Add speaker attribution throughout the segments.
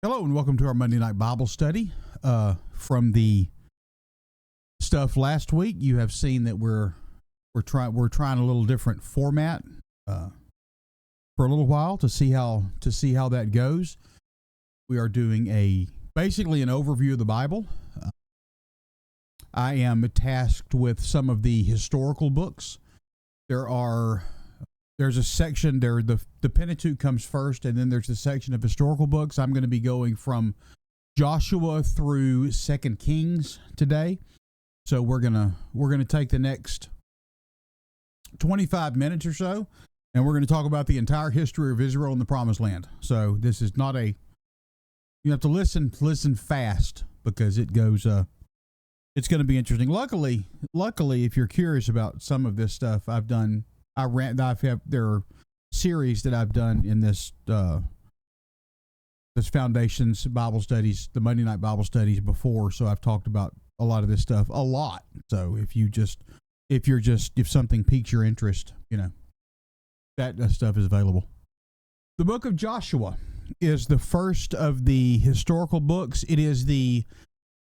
Speaker 1: Hello and welcome to our Monday night Bible study. From the stuff last week, you have seen that we're trying a little different format for a little while to see how that goes. We are doing basically an overview of the Bible. I am tasked with some of the historical books. There's a section there, the Pentateuch comes first, and then there's a section of historical books. I'm going to be going from Joshua through 2 Kings today. So we're gonna take the next 25 minutes or so, and we're going to talk about the entire history of Israel and the Promised Land. So this is not you have to listen fast because it goes it's going to be interesting. Luckily, if you're curious about some of this stuff, there are series that I've done in this Foundations Bible studies, the Monday night Bible studies before. So I've talked about a lot of this stuff a lot. So if something piques your interest, that stuff is available. The book of Joshua is the first of the historical books. It is the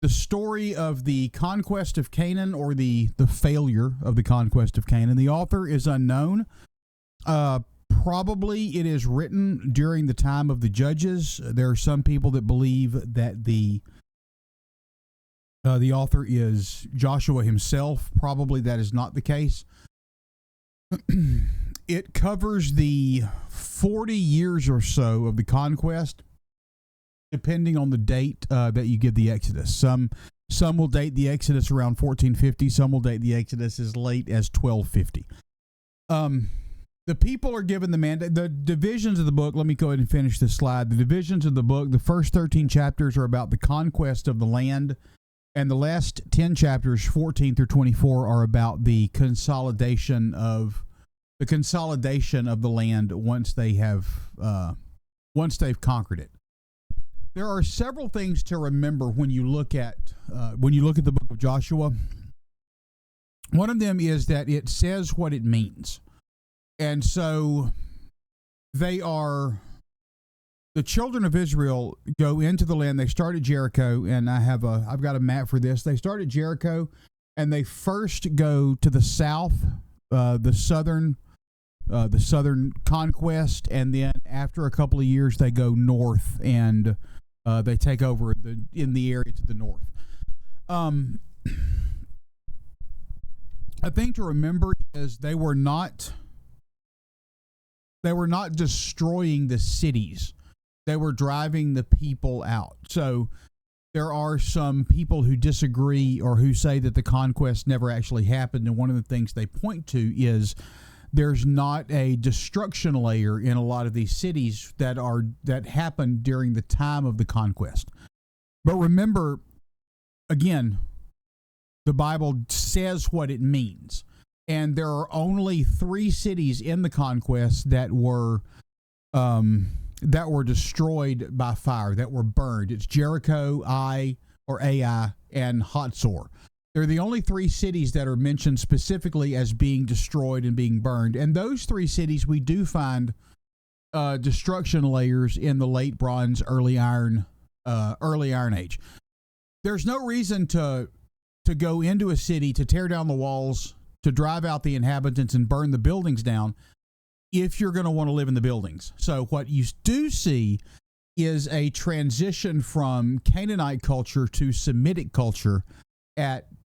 Speaker 1: story of the conquest of Canaan, or the failure of the conquest of Canaan. The author is unknown. Probably it is written during the time of the Judges. There are some people that believe that the author is Joshua himself. Probably that is not the case. It covers the 40 years or so of the conquest, depending on the date that you give the Exodus. Some will date the Exodus around 1450. Some will date the Exodus as late as 1250. The people are given the mandate. The divisions of the book, let me go ahead and finish this slide. The divisions of the book, the first 13 chapters are about the conquest of the land, and the last 10 chapters, 14 through 24, are about the consolidation of the land once they've conquered it. There are several things to remember when you look at the book of Joshua. One of them is that it says what it means. And so the children of Israel go into the land. They start at Jericho, and I've got a map for this. They start at Jericho, and they first go to the south, the southern conquest, and then after a couple of years they go north, and they take over in the area to the north. A thing to remember is they were not destroying the cities. They were driving the people out. So there are some people who disagree or who say that the conquest never actually happened. And one of the things they point to is there's not a destruction layer in a lot of these cities that happened during the time of the conquest. But remember, again, the Bible says what it means. And there are only 3 cities in the conquest that were destroyed by fire, that were burned. It's Jericho, Ai, and Hatzor. They're the only 3 cities that are mentioned specifically as being destroyed and being burned. And those 3 cities, we do find destruction layers in the late Bronze, early Iron Age. There's no reason to go into a city, to tear down the walls, to drive out the inhabitants and burn the buildings down if you're going to want to live in the buildings. So what you do see is a transition from Canaanite culture to Semitic culture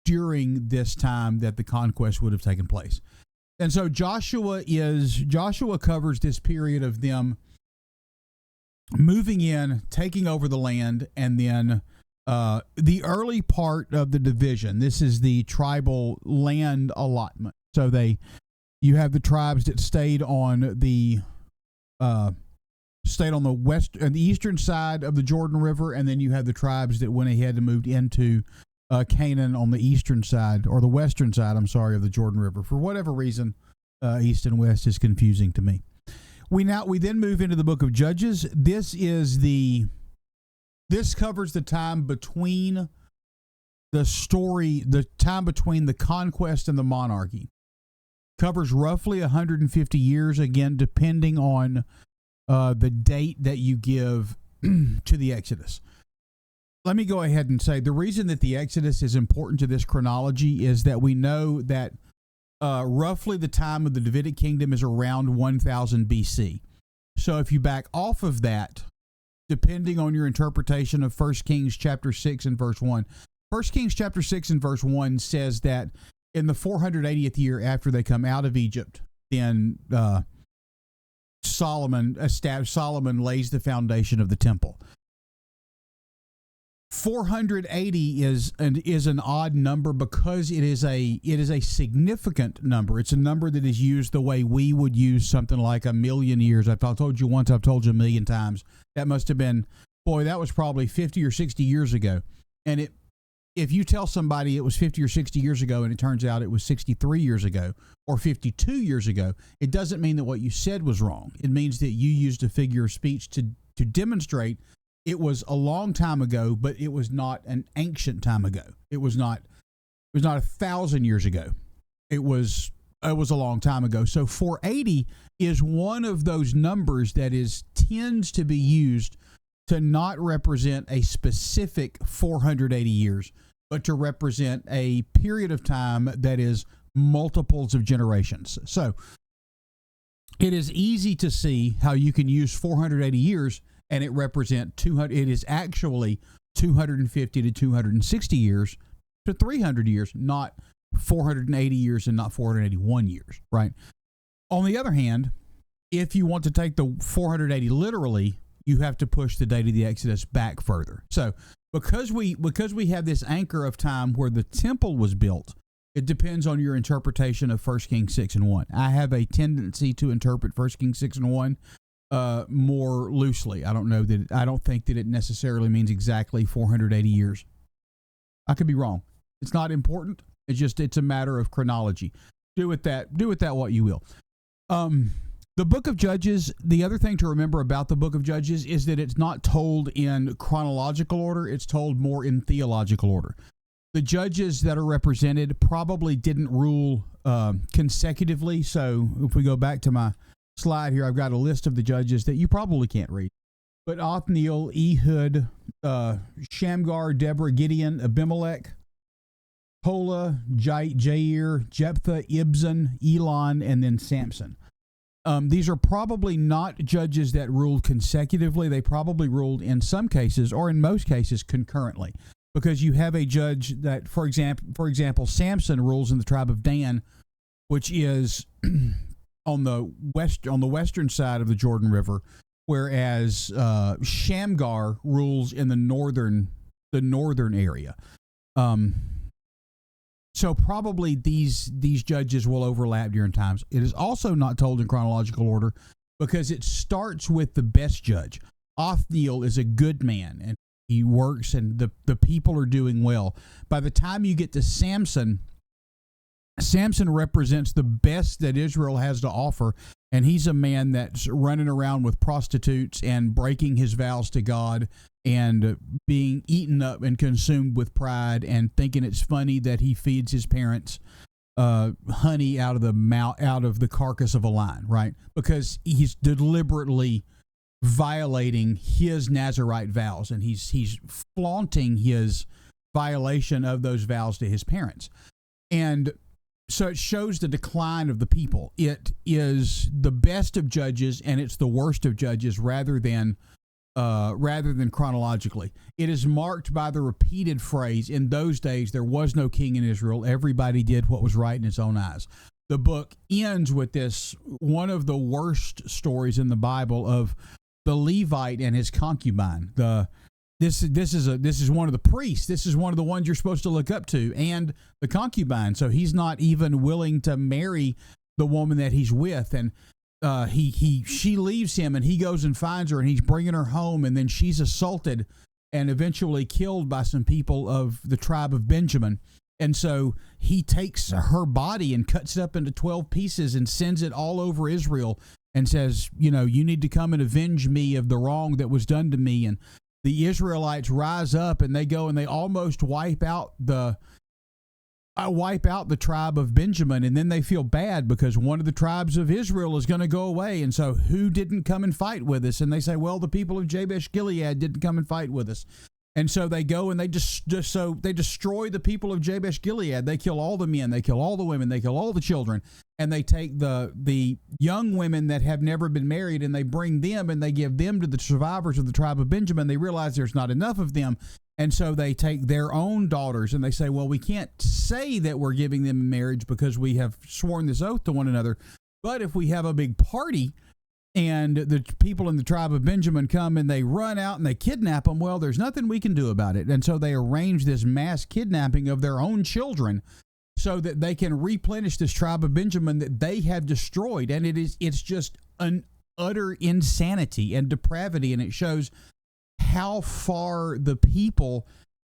Speaker 1: during this time that the conquest would have taken place. And so Joshua covers this period of them moving in, taking over the land, and then the early part of the division. This is the tribal land allotment. So you have the tribes that stayed on the west and the eastern side of the Jordan River, and then you have the tribes that went ahead and moved into Canaan on the eastern side, or the western side, of the Jordan River. For whatever reason, east and west is confusing to me. We then move into the book of Judges. This covers the time between the time between the conquest and the monarchy. Covers roughly 150 years, again, depending on the date that you give to the Exodus. Let me go ahead and say the reason that the Exodus is important to this chronology is that we know that roughly the time of the Davidic kingdom is around 1000 BC. So if you back off of that, depending on your interpretation of 1 Kings chapter 6 and verse 1, 1 Kings chapter 6 and verse 1 says that in the 480th year after they come out of Egypt, then Solomon lays the foundation of the temple. 480 is an odd number because it is a significant number. It's a number that is used the way we would use something like a million years. I've told you once, I've told you a million times. That must have been, that was probably 50 or 60 years ago. And if you tell somebody it was 50 or 60 years ago and it turns out it was 63 years ago or 52 years ago, it doesn't mean that what you said was wrong. It means that you used a figure of speech to demonstrate it was a long time ago, but it was not an ancient time ago. It was not 1,000 years ago. It was a long time ago. So 480 is one of those numbers that tends to be used to not represent a specific 480 years, but to represent a period of time that is multiples of generations. So it is easy to see how you can use 480 years and it represent 200. It is actually 250 to 260 years to 300 years, not 480 years and not 481 years, right? On the other hand, if you want to take the 480 literally, you have to push the date of the Exodus back further. So because we have this anchor of time where the temple was built, it depends on your interpretation of 1 Kings 6 and 1. I have a tendency to interpret 1 Kings 6 and 1 more loosely. I don't think that it necessarily means exactly 480 years. I could be wrong. It's not important. It's a matter of chronology. Do with that what you will. The book of Judges, the other thing to remember about the book of Judges is that it's not told in chronological order. It's told more in theological order. The judges that are represented probably didn't rule consecutively. So if we go back to my slide here, I've got a list of the judges that you probably can't read. But Othniel, Ehud, Shamgar, Deborah, Gideon, Abimelech, Tola, Jair, Jephthah, Ibzan, Elon, and then Samson. These are probably not judges that ruled consecutively. They probably ruled in some cases, or in most cases, concurrently. Because you have a judge that, for example, Samson rules in the tribe of Dan, which is on the western side of the Jordan River, whereas Shamgar rules in the northern area. So probably these judges will overlap during times. It is also not told in chronological order because it starts with the best judge. Othniel is a good man and he works and the people are doing well. By the time you get to Samson represents the best that Israel has to offer, and he's a man that's running around with prostitutes and breaking his vows to God and being eaten up and consumed with pride and thinking it's funny that he feeds his parents honey out of the carcass of a lion, right? Because he's deliberately violating his Nazirite vows, and he's flaunting his violation of those vows to his parents. And so it shows the decline of the people. It is the best of judges and it's the worst of judges rather than chronologically. It is marked by the repeated phrase, in those days there was no king in Israel. Everybody did what was right in his own eyes. The book ends with this, one of the worst stories in the Bible of the Levite and his concubine. This is one of the priests. This is one of the ones you're supposed to look up to, and the concubine. So he's not even willing to marry the woman that he's with, and she leaves him, and he goes and finds her, and he's bringing her home, and then she's assaulted and eventually killed by some people of the tribe of Benjamin. And so he takes her body and cuts it up into 12 pieces and sends it all over Israel and says, you need to come and avenge me of the wrong that was done to me. And the Israelites rise up and they go and they almost wipe out the wipe out the tribe of Benjamin, and then they feel bad because one of the tribes of Israel is going to go away. And so who didn't come and fight with us? And they say, well, the people of Jabesh Gilead didn't come and fight with us. And so they go and they they destroy the people of Jabesh Gilead. They kill all the men, they kill all the women, they kill all the children, and they take the young women that have never been married, and they bring them and they give them to the survivors of the tribe of Benjamin. They realize there's not enough of them. And so they take their own daughters and they say, well, we can't say that we're giving them in marriage because we have sworn this oath to one another. But if we have a big party and the people in the tribe of Benjamin come and they run out and they kidnap them, well, there's nothing we can do about it. And so they arrange this mass kidnapping of their own children so that they can replenish this tribe of Benjamin that they have destroyed. And it's just an utter insanity and depravity. And it shows how far the people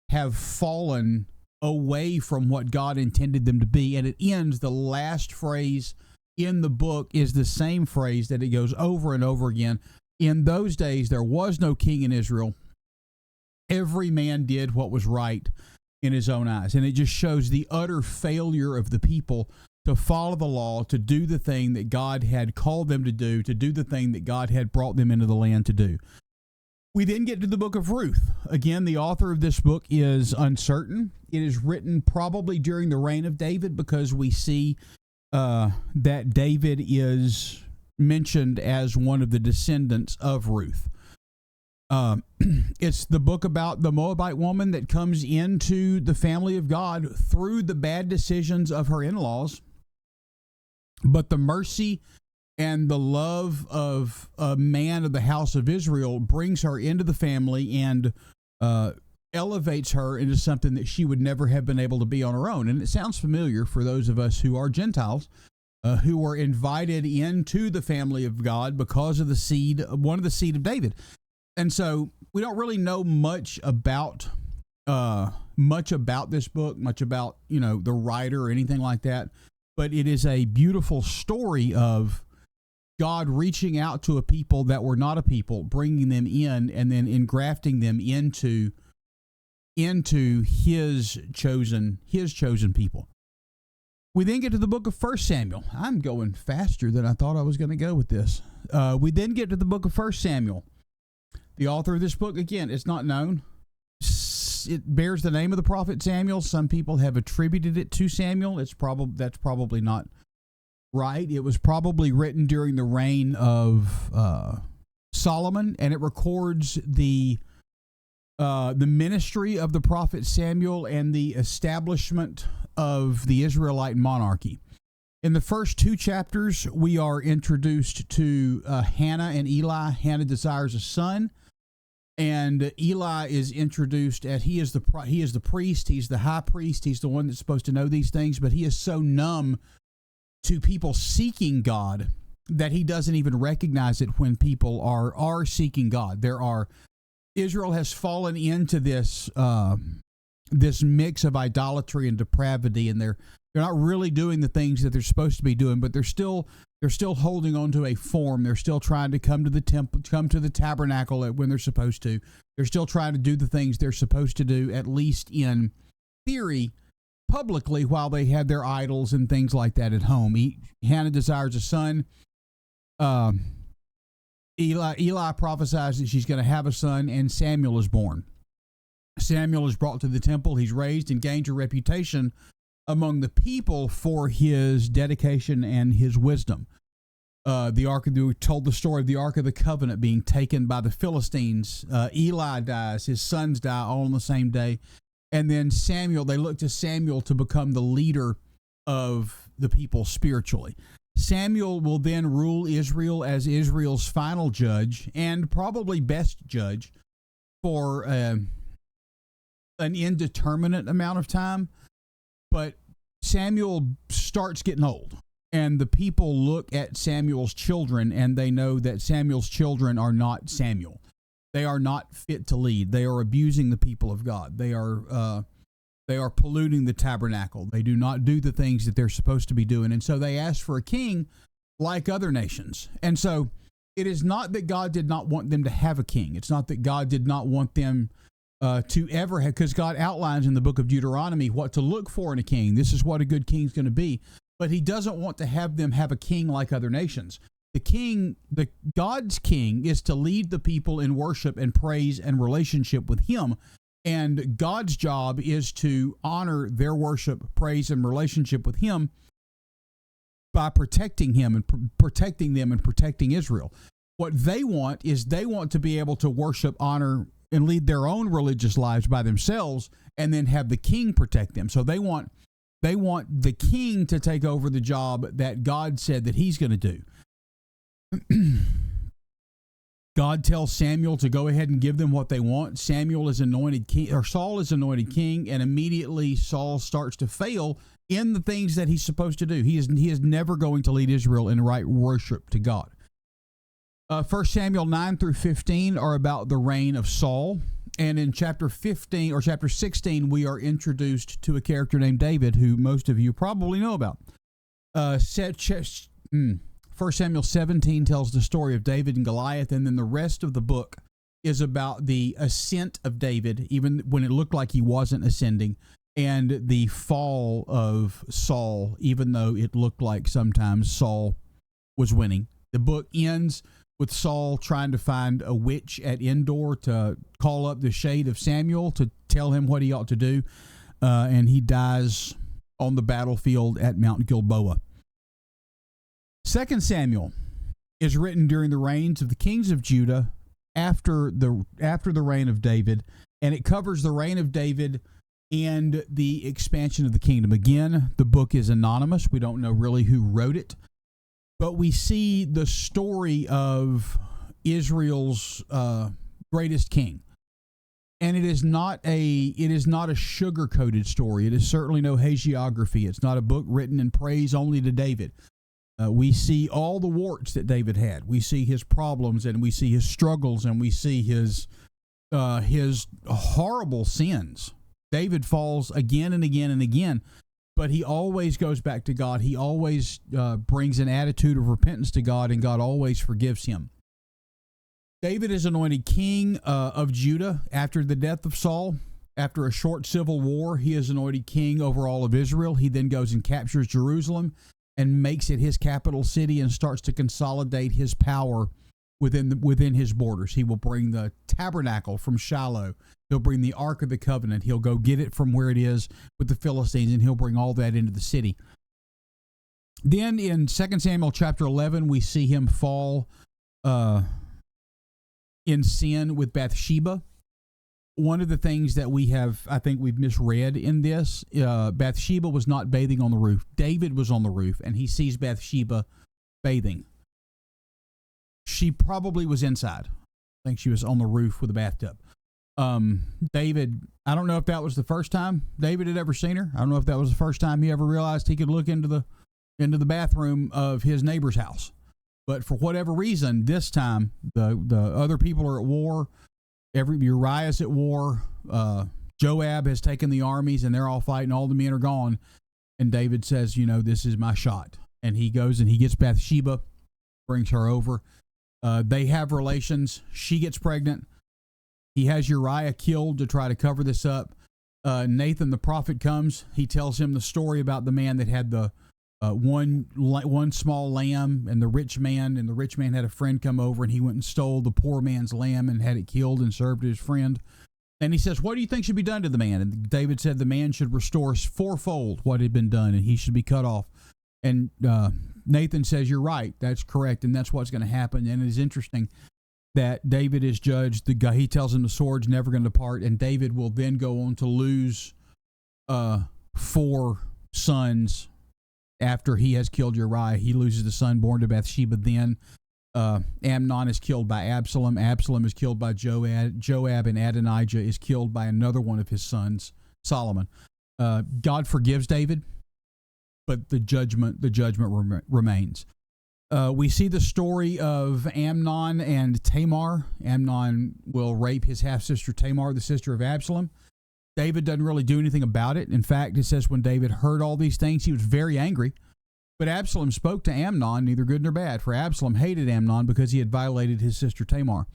Speaker 1: have fallen away from what God intended them to be. And it ends, the last phrase in the book is the same phrase that it goes over and over again. In those days, there was no king in Israel. Every man did what was right in his own eyes. And it just shows the utter failure of the people to follow the law, to do the thing that God had called them to do the thing that God had brought them into the land to do. We then get to the book of Ruth. Again, the author of this book is uncertain. It is written probably during the reign of David because we see that David is mentioned as one of the descendants of Ruth. It's the book about the Moabite woman that comes into the family of God through the bad decisions of her in-laws, but the mercy and the love of a man of the house of Israel brings her into the family and elevates her into something that she would never have been able to be on her own. And it sounds familiar for those of us who are Gentiles, who were invited into the family of God because of one of the seed of David. And so we don't really know much about this book, much about, the writer or anything like that. But it is a beautiful story of God reaching out to a people that were not a people, bringing them in, and then engrafting them into his chosen people. We then get to the book of 1 Samuel. I'm going faster than I thought I was going to go with this. We then get to the book of 1 Samuel. The author of this book, again, it's not known. It bears the name of the prophet Samuel. Some people have attributed it to Samuel. That's probably not right. It was probably written during the reign of Solomon, and it records the ministry of the prophet Samuel and the establishment of the Israelite monarchy. In the first two chapters, we are introduced to Hannah and Eli. Hannah desires a son, and Eli is introduced as he is the priest. He's the high priest. He's the one that's supposed to know these things, but he is so numb to people seeking God that he doesn't even recognize it when people are seeking God. Israel has fallen into this mix of idolatry and depravity, and they're not really doing the things that they're supposed to be doing, but they're still holding on to a form. They're still trying to come to the temple, come to the tabernacle when they're supposed to. They're still trying to do the things they're supposed to do, at least in theory, publicly, while they have their idols and things like that at home. Hannah desires a son. Eli prophesies that she's going to have a son, and Samuel is born. Samuel is brought to the temple. He's raised and gains a reputation among the people for his dedication and his wisdom. We told the story of the Ark of the Covenant being taken by the Philistines. Eli dies. His sons die all on the same day. And then they look to Samuel to become the leader of the people spiritually. Samuel will then rule Israel as Israel's final judge and probably best judge for an indeterminate amount of time. But Samuel starts getting old, and the people look at Samuel's children, and they know that Samuel's children are not Samuel. They are not fit to lead. They are abusing the people of God. They are polluting the tabernacle. They do not do the things that they're supposed to be doing. And so they ask for a king like other nations. And so it is not that God did not want them to have a king. It's not that God did not want them to ever have, because God outlines in the book of Deuteronomy what to look for in a king. This is what a good king is going to be. But he doesn't want to have them have a king like other nations. God's king is to lead the people in worship and praise and relationship with him. And God's job is to honor their worship, praise, and relationship with him by protecting him and protecting them and protecting Israel. What they want is they want to be able to worship, honor, and lead their own religious lives by themselves, and then have the king protect them. So they want the king to take over the job that God said that he's going to do. God tells Samuel to go ahead and give them what they want. Saul is anointed king, and immediately Saul starts to fail in the things that he's supposed to do. He is never going to lead Israel in right worship to God. 1 Samuel 9 through 15 are about the reign of Saul. And in chapter 16, we are introduced to a character named David, who most of you probably know about. 1 Samuel 17 tells the story of David and Goliath, and then the rest of the book is about the ascent of David, even when it looked like he wasn't ascending, and the fall of Saul, even though it looked like sometimes Saul was winning. The book ends with Saul trying to find a witch at Endor to call up the shade of Samuel to tell him what he ought to do, and he dies on the battlefield at Mount Gilboa. 2 Samuel is written during the reigns of the kings of Judah after the reign of David, and it covers the reign of David and the expansion of the kingdom. Again, the book is anonymous. We don't know really who wrote it, but we see the story of Israel's greatest king. And it is not a sugar-coated story. It is certainly no hagiography. It's not a book written in praise only to David. We see all the warts that David had. We see his problems, and we see his struggles, and we see his horrible sins. David falls again and again and again, but he always goes back to God. He always brings an attitude of repentance to God, and God always forgives him. David is anointed king of Judah after the death of Saul. After a short civil war, he is anointed king over all of Israel. He then goes and captures Jerusalem and makes it his capital city and starts to consolidate his power within his borders. He will bring the tabernacle from Shiloh. He'll bring the Ark of the Covenant. He'll go get it from where it is with the Philistines, and he'll bring all that into the city. Then in 2 Samuel chapter 11, we see him fall in sin with Bathsheba. One of the things that I think we've misread in this, Bathsheba was not bathing on the roof. David was on the roof, and he sees Bathsheba bathing. She probably was inside. I think she was on the roof with a bathtub. David, I don't know if that was the first time David had ever seen her. I don't know if that was the first time he ever realized he could look into the bathroom of his neighbor's house. But for whatever reason, this time the other people are at war. Uriah's at war. Joab has taken the armies, and they're all fighting. All the men are gone. And David says, this is my shot. And he goes and he gets Bathsheba, brings her over. They have relations. She gets pregnant. He has Uriah killed to try to cover this up. Nathan the prophet comes. He tells him the story about the man that had the one small lamb, and the rich man had a friend come over, and he went and stole the poor man's lamb and had it killed and served to his friend. And he says, what do you think should be done to the man? And David said the man should restore fourfold what had been done, and he should be cut off. And Nathan says, you're right, that's correct, and that's what's going to happen. And it is interesting that David is judged. He tells him the sword's never going to depart, and David will then go on to lose 4 sons. After he has killed Uriah, he loses the son born to Bathsheba. Then Amnon is killed by Absalom. Absalom is killed by Joab. Joab and Adonijah is killed by another one of his sons, Solomon. God forgives David, but the judgment remains. We see the story of Amnon and Tamar. Amnon will rape his half-sister Tamar, the sister of Absalom. David doesn't really do anything about it. In fact, it says when David heard all these things, he was very angry. But Absalom spoke to Amnon, neither good nor bad, for Absalom hated Amnon because he had violated his sister Tamar.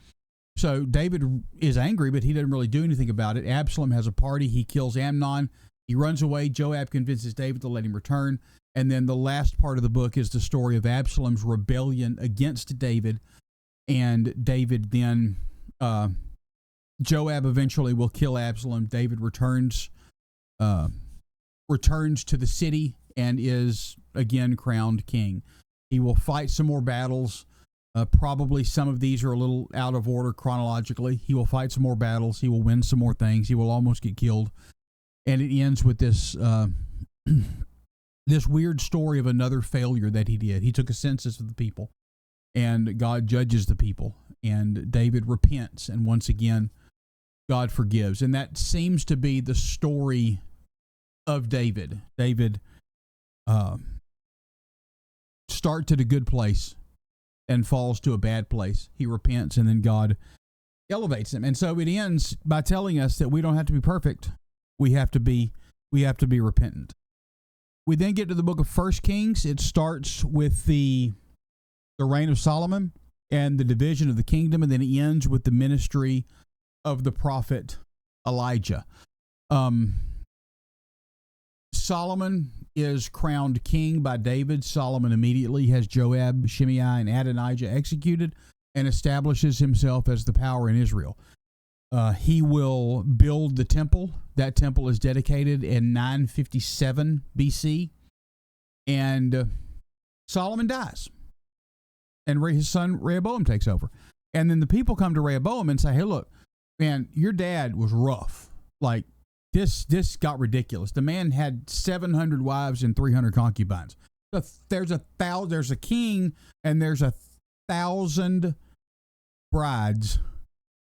Speaker 1: So David is angry, but he doesn't really do anything about it. Absalom has a party. He kills Amnon. He runs away. Joab convinces David to let him return. And then the last part of the book is the story of Absalom's rebellion against David. And David then, Joab eventually will kill Absalom. David returns to the city and is again crowned king. He will fight some more battles. Probably some of these are a little out of order chronologically. He will fight some more battles. He will win some more things. He will almost get killed. And it ends with this this weird story of another failure that he did. He took a census of the people, and God judges the people, and David repents, and once again, God forgives. And that seems to be the story of David. David starts at a good place and falls to a bad place. He repents, and then God elevates him. And so it ends by telling us that we don't have to be perfect. We have to be repentant. We then get to the book of 1 Kings. It starts with the reign of Solomon and the division of the kingdom, and then it ends with the ministry of the prophet Elijah. Solomon is crowned king by David. Solomon immediately has Joab, Shimei, and Adonijah executed and establishes himself as the power in Israel. He will build the temple. That temple is dedicated in 957 BC. And Solomon dies. And his son Rehoboam takes over. And then the people come to Rehoboam and say, hey, look, man, your dad was rough. Like, this got ridiculous. The man had 700 wives and 300 concubines. There's a king, and there's 1,000 brides,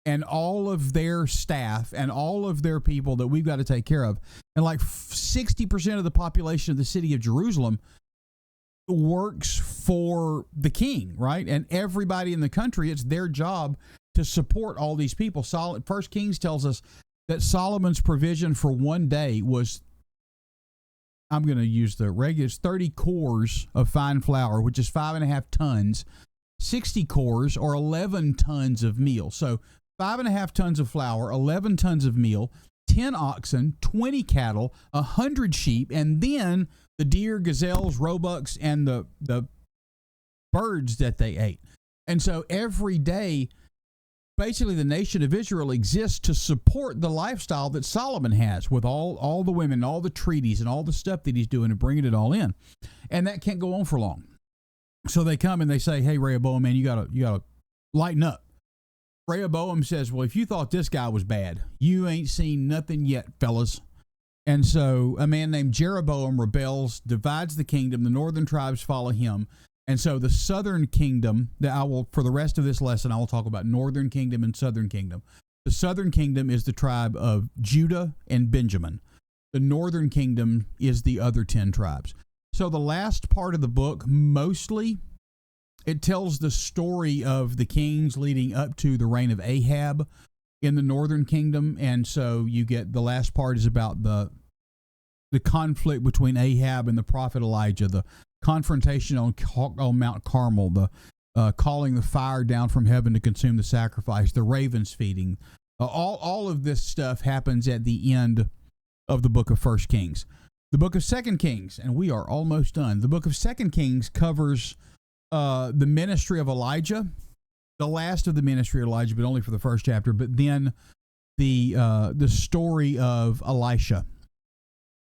Speaker 1: and all of their staff and all of their people that we've got to take care of. And like 60% of the population of the city of Jerusalem works for the king, right? And everybody in the country, it's their job to support all these people. First Kings tells us that Solomon's provision for one day was, I'm going to use the regular, 30 cores of fine flour, which is 5.5 tons, 60 cores or 11 tons of meal. So 5.5 tons of flour, 11 tons of meal, 10 oxen, 20 cattle, 100 sheep, and then the deer, gazelles, roebucks, and the birds that they ate. And so every day, basically the nation of Israel exists to support the lifestyle that Solomon has with all the women, all the treaties, and all the stuff that he's doing and bringing it all in. And that can't go on for long. So they come and they say, hey, Rehoboam, man, you gotta lighten up. Rehoboam says, well, if you thought this guy was bad, you ain't seen nothing yet, fellas. And so a man named Jeroboam rebels, divides the kingdom. The northern tribes follow him. And so the southern kingdom, for the rest of this lesson, I will talk about northern kingdom and southern kingdom. The southern kingdom is the tribe of Judah and Benjamin. The northern kingdom is the other 10 tribes. So the last part of the book, mostly, it tells the story of the kings leading up to the reign of Ahab in the northern kingdom. And so you get, the last part is about the conflict between Ahab and the prophet Elijah, the confrontation on Mount Carmel, the calling the fire down from heaven to consume the sacrifice, the ravens feeding. All of this stuff happens at the end of the book of 1 Kings. The book of 2 Kings, and we are almost done. The book of 2 Kings covers the ministry of Elijah, the last of the ministry of Elijah, but only for the first chapter, but then the story of Elisha.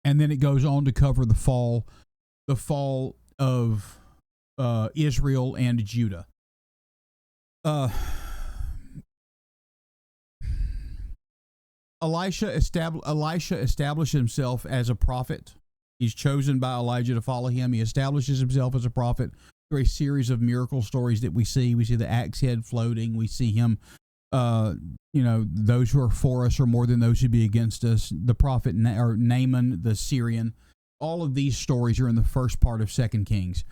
Speaker 1: And then it goes on to cover the fall of Israel and Judah. Elisha established himself as a prophet. He's chosen by Elijah to follow him. He establishes himself as a prophet through a series of miracle stories that we see. We see the axe head floating. We see him, those who are for us are more than those who be against us. The prophet Naaman, the Syrian. All of these stories are in the first part of 2 Kings.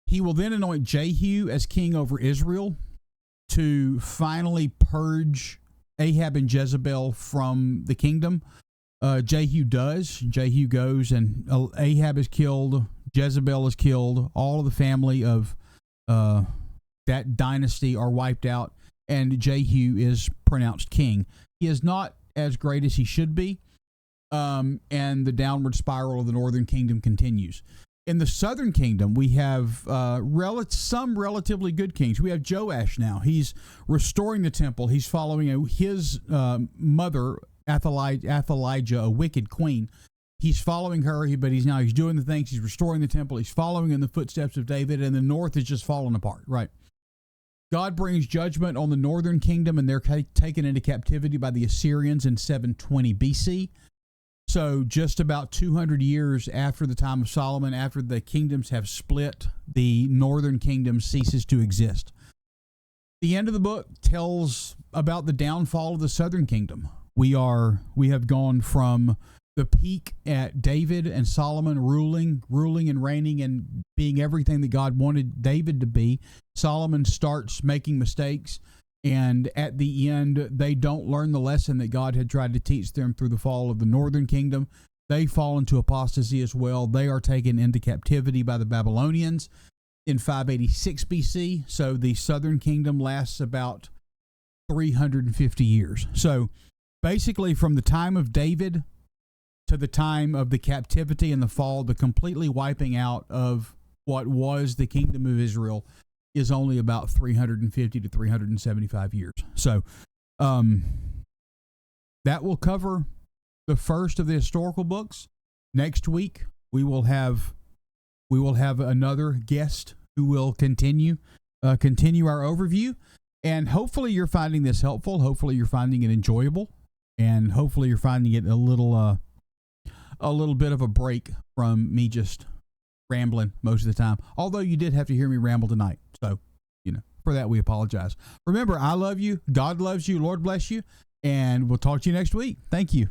Speaker 1: He will then anoint Jehu as king over Israel to finally purge Ahab and Jezebel from the kingdom. Jehu does. Jehu goes, and Ahab is killed. Jezebel is killed. All of the family of that dynasty are wiped out. and Jehu is pronounced king. He is not as great as he should be, and the downward spiral of the northern kingdom continues. In the southern kingdom, we have some relatively good kings. We have Joash now. He's restoring the temple. He's following his mother, Athaliah, a wicked queen. He's following her, but he's doing the things. He's restoring the temple. He's following in the footsteps of David, and the north is just falling apart, right? God brings judgment on the northern kingdom, and they're taken into captivity by the Assyrians in 720 BC. So just about 200 years after the time of Solomon, after the kingdoms have split, the northern kingdom ceases to exist. The end of the book tells about the downfall of the southern kingdom. We have gone from the peak at David and Solomon ruling and reigning and being everything that God wanted David to be. Solomon starts making mistakes, and at the end, they don't learn the lesson that God had tried to teach them through the fall of the northern kingdom. They fall into apostasy as well. They are taken into captivity by the Babylonians in 586 BC. So the southern kingdom lasts about 350 years. So basically, from the time of David to the time of the captivity and the fall, the completely wiping out of what was the kingdom of Israel is only about 350 to 375 years. So that will cover the first of the historical books. Next week we will have another guest who will continue our overview, and hopefully you're finding this helpful. Hopefully you're finding it enjoyable, and hopefully you're finding it a little bit of a break from me just rambling most of the time. Although you did have to hear me ramble tonight. So, for that we apologize. Remember, I love you. God loves you. Lord bless you. And we'll talk to you next week. Thank you.